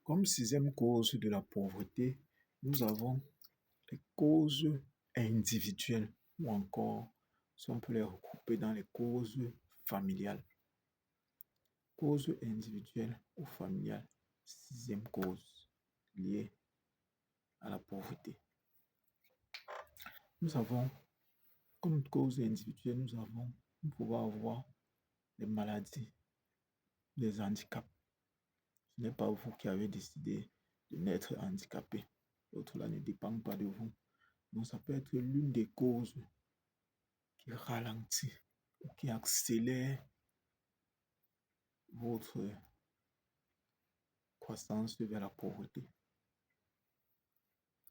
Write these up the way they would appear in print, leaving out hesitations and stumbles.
Comme sixième cause de la pauvreté, nous avons les causes individuelles ou encore, si on peut les regrouper dans les causes familiales. Cause individuelle ou familiale, sixième cause liée à la pauvreté. Nous avons, comme cause individuelle, nous pouvons avoir les maladies, les handicaps. Ce n'est pas vous qui avez décidé de naître handicapé. L'autre là ne dépend pas de vous. Donc ça peut être l'une des causes qui ralentit ou qui accélère votre croissance vers la pauvreté.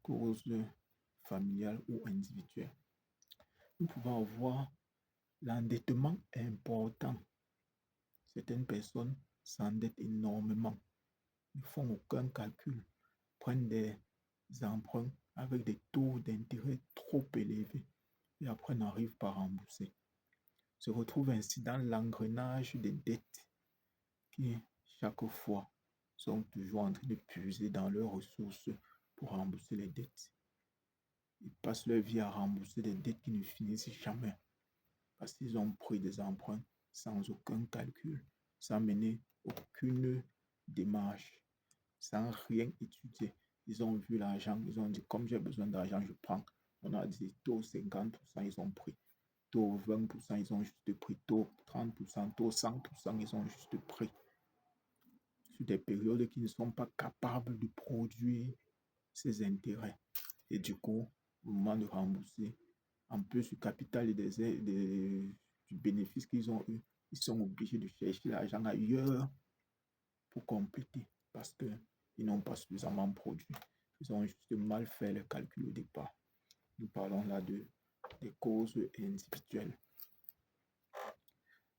Cause familiale ou individuelle. Nous pouvons avoir l'endettement important. Certaines personnes s'endettent énormément, ne font aucun calcul, prennent des emprunts avec des taux d'intérêt trop élevés et après n'arrivent pas à rembourser. Se retrouvent ainsi dans l'engrenage des dettes qui, chaque fois, sont toujours en train de puiser dans leurs ressources pour rembourser les dettes. Ils passent leur vie à rembourser des dettes qui ne finissent jamais parce qu'ils ont pris des emprunts sans aucun calcul, sans mener aucune démarche, sans rien étudier. Ils ont vu l'argent, ils ont dit comme j'ai besoin d'argent, je prends. On a dit taux 50%, ils ont pris. Taux 20%, ils ont juste pris. Taux 30%, taux 100%, ils ont juste pris. Sur des périodes qui ne sont pas capables de produire ces intérêts. Et du coup, au moment de rembourser, en plus du capital et du bénéfice qu'ils ont eu, ils sont obligés de chercher l'argent ailleurs pour compléter parce qu'ils n'ont pas suffisamment produit. Ils ont juste mal fait le calcul au départ. Nous parlons là des causes individuelles.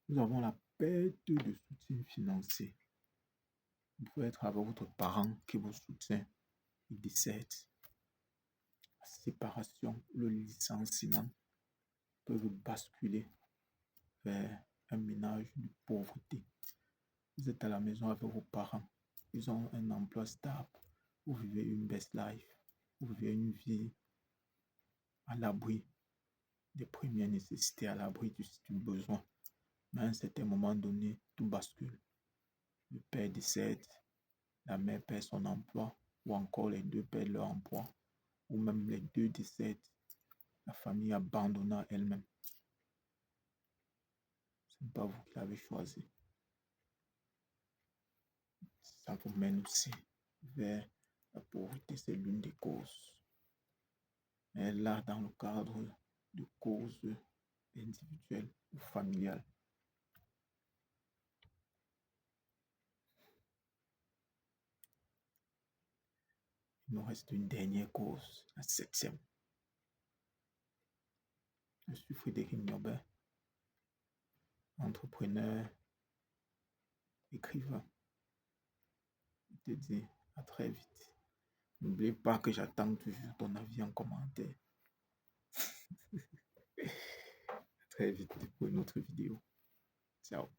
Nous avons la perte de soutien financier. Vous pouvez être avec votre parent qui vous soutient, il décède. La séparation, le licenciement peuvent basculer vers un ménage de pauvreté. Vous êtes à la maison avec vos parents, ils ont un emploi stable, vous vivez une best life, vous vivez une vie à l'abri des premières nécessités, à l'abri du besoin. Mais à un certain moment donné, tout bascule. Le père décède, la mère perd son emploi, ou encore les deux perdent leur emploi, ou même les deux décèdent, la famille abandonna elle-même. Ce n'est pas vous qui l'avez choisi. Ça vous mène aussi vers la pauvreté, c'est l'une des causes. Mais là, dans le cadre de causes individuelles ou familiales. Il nous reste une dernière cause, la septième. Je suis Frédéric Niobert, entrepreneur, écrivain. Je te dis à très vite. N'oublie pas que j'attends toujours ton avis en commentaire. À très vite pour une autre vidéo. Ciao.